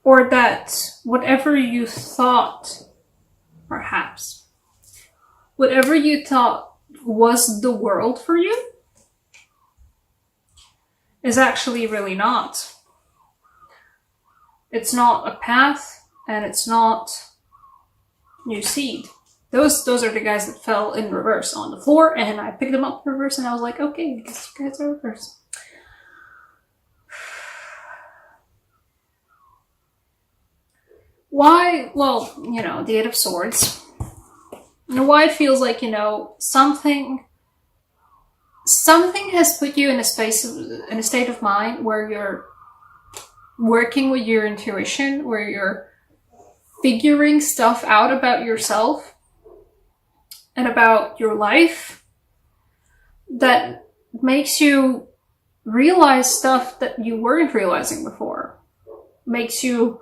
or that whatever you thought, perhaps, whatever you thought was the world for you is actually really not. It's not a path, and it's not new seed. Those are the guys that fell in reverse on the floor, and I picked them up in reverse, and I was like, okay, I guess you guys are reverse. Why? Well, you know, the Eight of Swords. And why it feels like, you know, something has put you in a state of mind where you're working with your intuition, where you're figuring stuff out about yourself and about your life that makes you realize stuff that you weren't realizing before. Makes you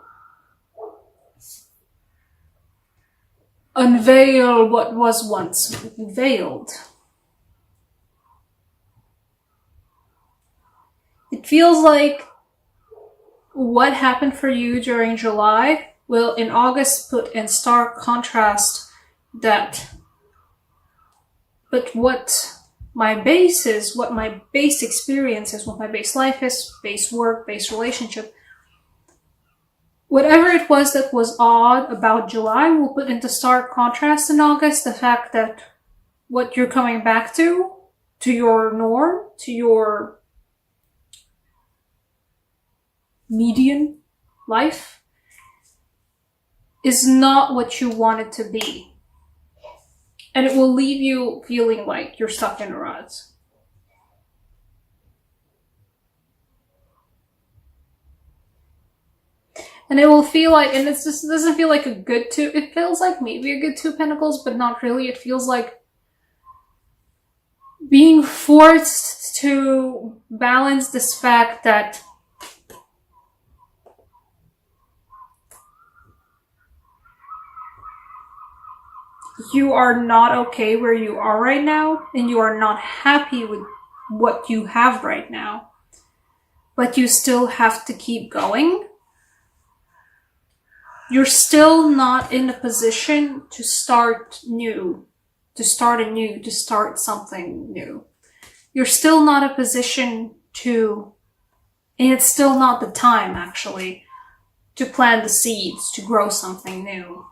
unveil what was once veiled. It feels like what happened for you during July will in August put in stark contrast that, but what my base is, what my base experience is, what my base life is, base work, base relationship, whatever it was that was odd about July will put into stark contrast in August the fact that what you're coming back to your norm, to your median life, is not what you want it to be. And it will leave you feeling like you're stuck in a rut. And it will feel like, and it just doesn't feel like a good two, it feels like maybe a good Two of Pentacles, but not really. It feels like being forced to balance this fact that you are not okay where you are right now, and you are not happy with what you have right now, but you still have to keep going. You're still not in a position to start new, to start anew, to start something new. You're still not in a position to, and it's still not the time actually, to plant the seeds, to grow something new.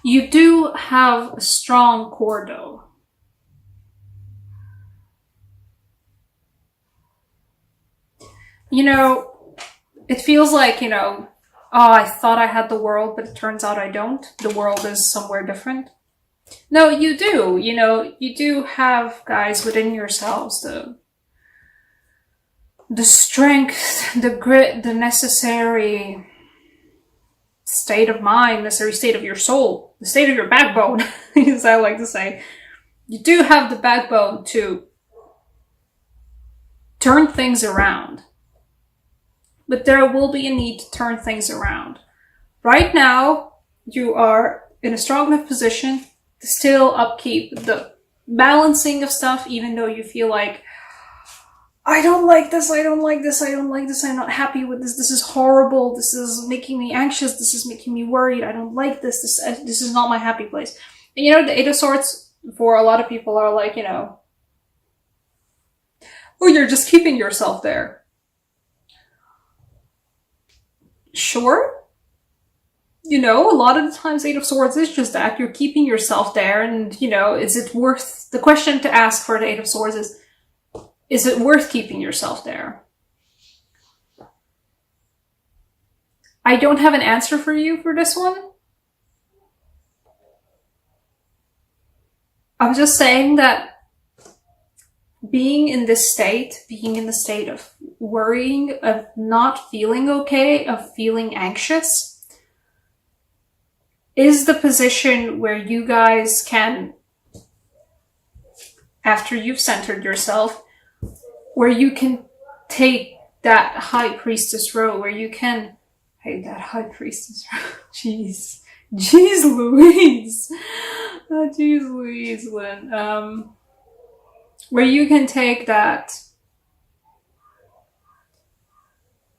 You do have a strong core though. You know, it feels like, you know, oh, I thought I had the world, but it turns out I don't. The world is somewhere different. No, you do. You know, you do have, guys, within yourselves the strength, the grit, the necessary state of mind, necessary state of your soul, the state of your backbone, as I like to say. You do have the backbone to turn things around. But there will be a need to turn things around. Right now, you are in a strong enough position to still upkeep the balancing of stuff, even though you feel like, I don't like this, I don't like this, I don't like this, I'm not happy with this, this is horrible, this is making me anxious, this is making me worried, I don't like this, this is not my happy place. And you know, the Eight of Swords, for a lot of people, are like, you know, oh, you're just keeping yourself there. Sure. You know, a lot of the times Eight of Swords is just that. You're keeping yourself there, and, you know, is it worth... The question to ask for the Eight of Swords is it worth keeping yourself there? I don't have an answer for you for this one. I'm just saying that being in this state, being in the state of worrying, of not feeling okay, of feeling anxious, is the position where you guys can, after you've centered yourself, where you can take that High Priestess role, where you can, hey, that High Priestess role, jeez Louise, oh, jeez Louise, Lynn, where you can take that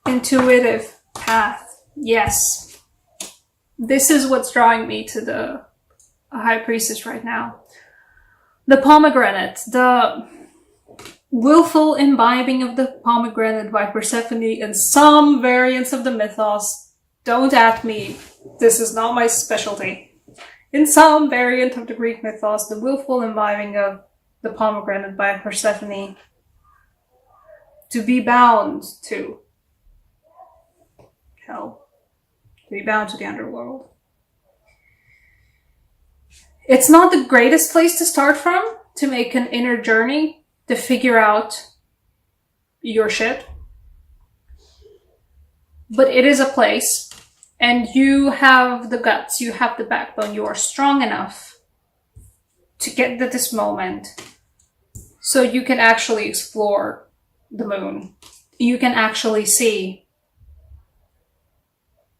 intuitive path. Yes, this is what's drawing me to the High Priestess right now. The pomegranate, the willful imbibing of the pomegranate by Persephone and some variants of the mythos. Don't at me, this is not my specialty. In some variant of the Greek mythos, the willful imbibing of the pomegranate by Persephone to be bound to hell, to be bound to the underworld. It's not the greatest place to start from to make an inner journey to figure out your shit. But it is a place, and you have the guts, you have the backbone, you are strong enough to get to this moment so you can actually explore the moon. You can actually see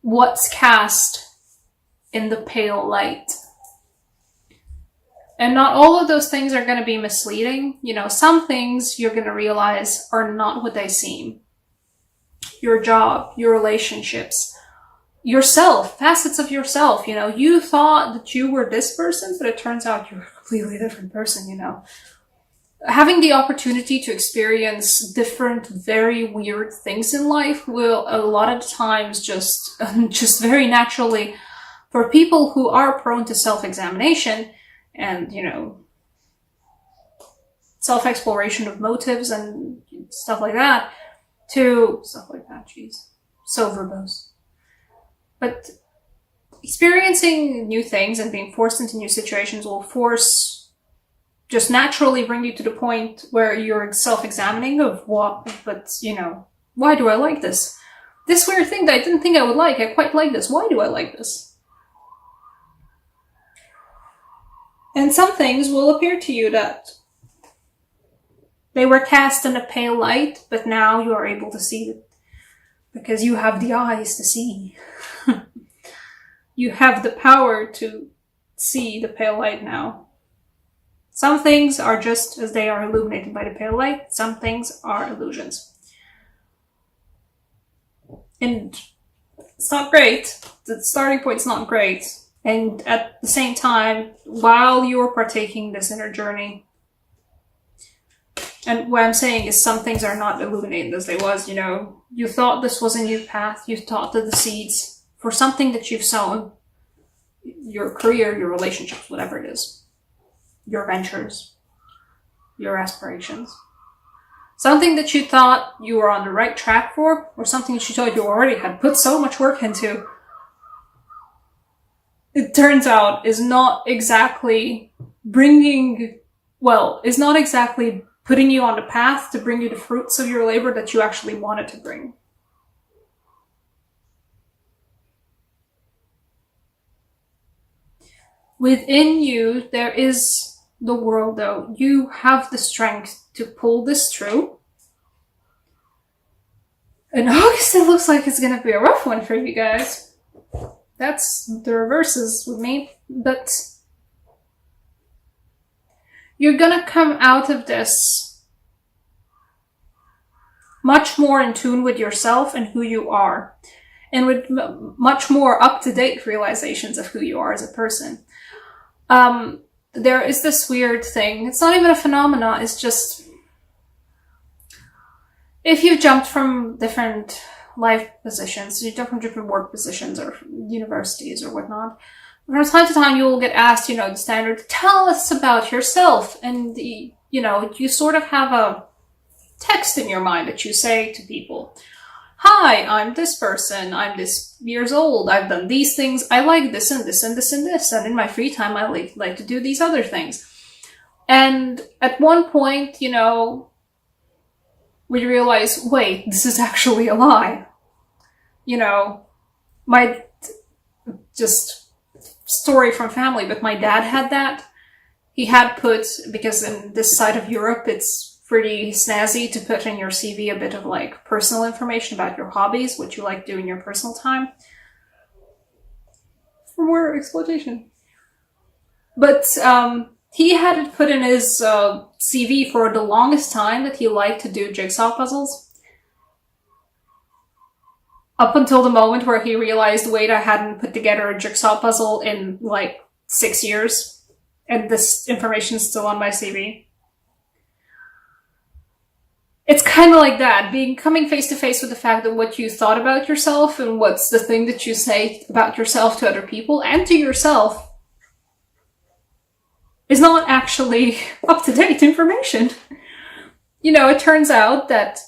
what's cast in the pale light. And not all of those things are going to be misleading. You know, some things you're going to realize are not what they seem. Your job, your relationships, yourself, facets of yourself. You know, you thought that you were this person, but it turns out you're a completely different person, you know. Having the opportunity to experience different, very weird things in life will a lot of times just very naturally, for people who are prone to self-examination, and, you know, self-exploration of motives and stuff like that, jeez, so verbose. But experiencing new things and being forced into new situations will just naturally bring you to the point where you're self-examining of you know, why do I like this? This weird thing that I didn't think I would like, I quite like this. Why do I like this? And some things will appear to you that they were cast in a pale light, but now you are able to see it because you have the eyes to see. You have the power to see the pale light now. Some things are just as they are illuminated by the pale light. Some things are illusions. And it's not great. The starting point's not great. And at the same time, while you're partaking this inner journey, and what I'm saying is some things are not illuminated as they was, you know, you thought this was a new path, you thought that the seeds for something that you've sown, your career, your relationships, whatever it is, your ventures, your aspirations, something that you thought you were on the right track for, or something that you thought you already had put so much work into, it turns out is not exactly putting you on the path to bring you the fruits of your labor that you actually wanted to bring. Within you, there is the world, though. You have the strength to pull this through. In August, it looks like it's going to be a rough one for you guys. That's the reverses with me, but you're gonna come out of this much more in tune with yourself and who you are, and with much more up-to-date realizations of who you are as a person. There is this weird thing, it's not even a phenomenon, it's just, if you've jumped from different life positions, you jump from different work positions or universities or whatnot, from time to time you will get asked, you know, the standard, tell us about yourself, and you know, you sort of have a text in your mind that you say to people. Hi, I'm this person, I'm this years old, I've done these things, I like this and this and this and this, and in my free time I like to do these other things. And at one point, you know, we realize, wait, this is actually a lie. You know, my just story from family, but my dad had that. He had put, because in this side of Europe, it's pretty snazzy to put in your CV a bit of like personal information about your hobbies, what you like doing in your personal time. For more exploitation. But He had it put in his CV for the longest time that he liked to do jigsaw puzzles. Up until the moment where he realized, wait, I hadn't put together a jigsaw puzzle in like 6 years, and this information is still on my CV. It's kind of like that, coming face to face with the fact that what you thought about yourself and what's the thing that you say about yourself to other people and to yourself is not actually up-to-date information. You know, it turns out that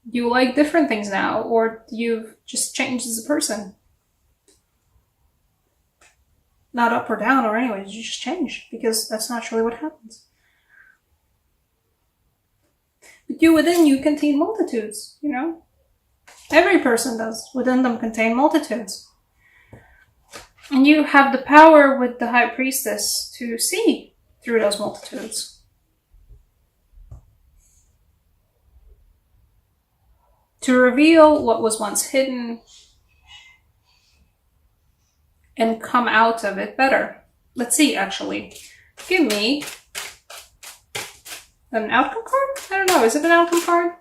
you like different things now, or you've just changed as a person. Not up or down or anyways, you just change, because that's naturally what happens. But you within you contain multitudes, you know? Every person does. Within them contain multitudes. And you have the power with the High Priestess to see through those multitudes. To reveal what was once hidden and come out of it better. Let's see, actually. Give me an outcome card? I don't know, is it an outcome card?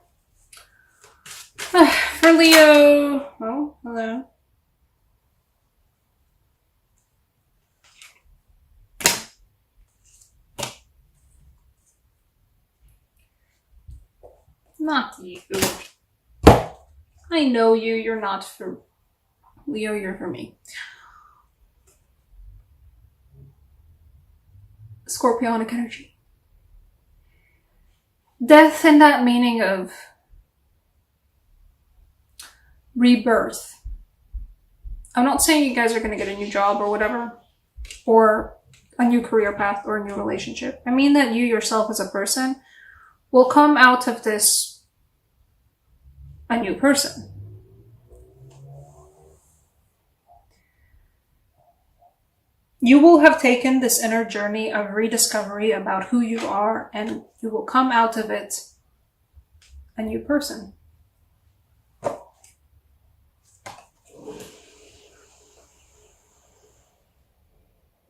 For Leo... Oh, hello. Not you. I know you, you're not for Leo, you're for me. Scorpionic energy. Death in that meaning of rebirth. I'm not saying you guys are going to get a new job or whatever, or a new career path or a new relationship. I mean that you yourself as a person will come out of this a new person. You will have taken this inner journey of rediscovery about who you are, and you will come out of it a new person.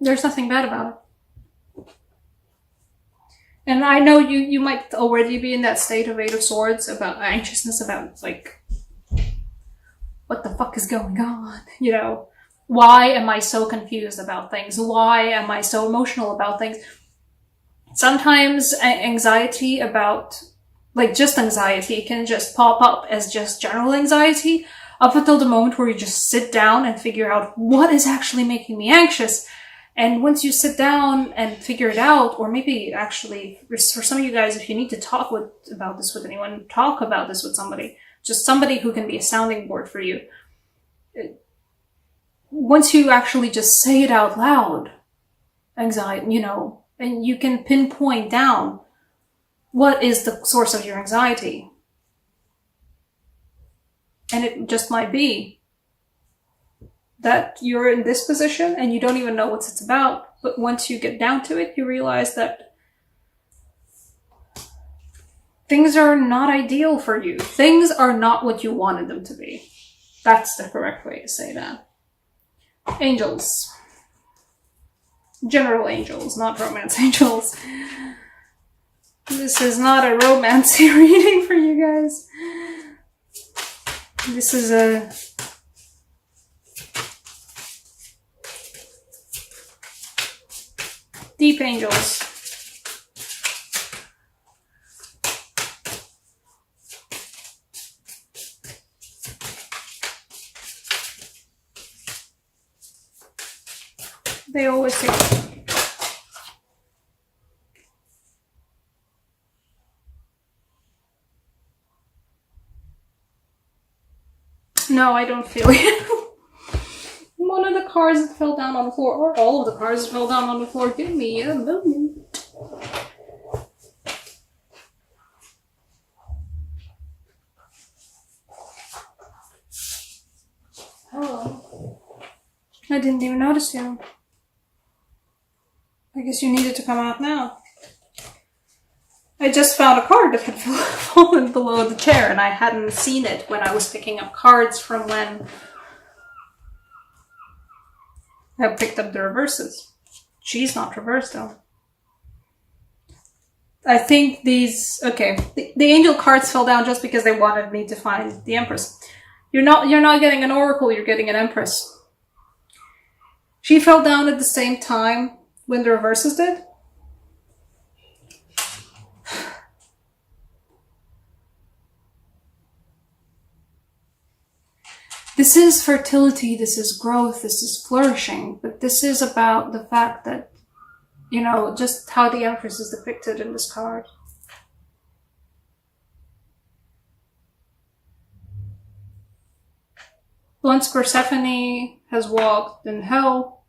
There's nothing bad about it. And I know you might already be in that state of Eight of Swords, about anxiousness about, like, what the fuck is going on? You know, why am I so confused about things? Why am I so emotional about things? Sometimes anxiety about, like, just anxiety can just pop up as just general anxiety, up until the moment where you just sit down and figure out what is actually making me anxious. And once you sit down and figure it out, or maybe actually, for some of you guys, if you need to talk about this with anyone, talk about this with somebody. Just somebody who can be a sounding board for you. Once you actually just say it out loud, anxiety, you know, and you can pinpoint down what is the source of your anxiety. And it just might be that you're in this position and you don't even know what it's about. But once you get down to it, you realize that things are not ideal for you. Things are not what you wanted them to be. That's the correct way to say that. Angels. General angels, not romance angels. This is not a romance reading for you guys. This is a deep angels. They always take. No, I don't feel it. One of the cars that fell down on the floor, or all of the cars that fell down on the floor. Give me a moment. Hello. I didn't even notice you. I guess you needed to come out now. I just found a card that had fallen below the chair, and I hadn't seen it when I was picking up cards from when I picked up the reverses. She's not reversed though. I think these, okay, the angel cards fell down just because they wanted me to find the Empress. You're not getting an oracle, you're getting an Empress. She fell down at the same time when the reverses did. This is fertility, this is growth, this is flourishing, but this is about the fact that, you know, just how the Empress is depicted in this card. Once Persephone has walked in hell,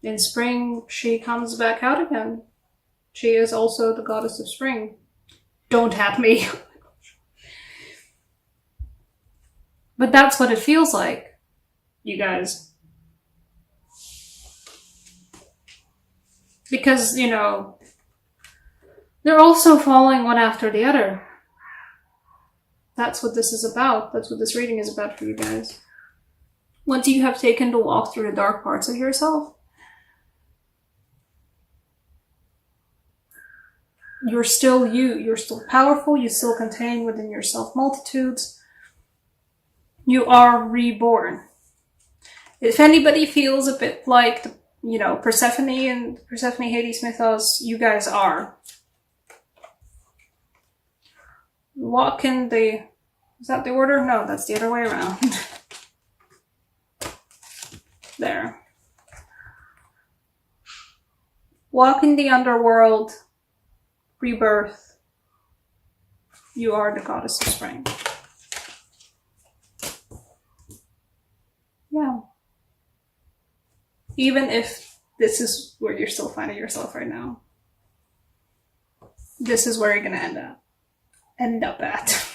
in spring she comes back out again. She is also the goddess of spring. Don't at me. But that's what it feels like, you guys. Because, you know, they're also falling one after the other. That's what this is about. That's what this reading is about for you guys. Once you have taken the walk through the dark parts of yourself, you're still you. You're still powerful. You still contain within yourself multitudes. You are reborn. If anybody feels a bit like, you know, Persephone and Persephone Hades mythos, you guys are. Walk in the... Is that the order? No, that's the other way around. There. Walk in the underworld. Rebirth. You are the goddess of spring. Yeah. Even if this is where you're still finding yourself right now. This is where you're gonna end up at.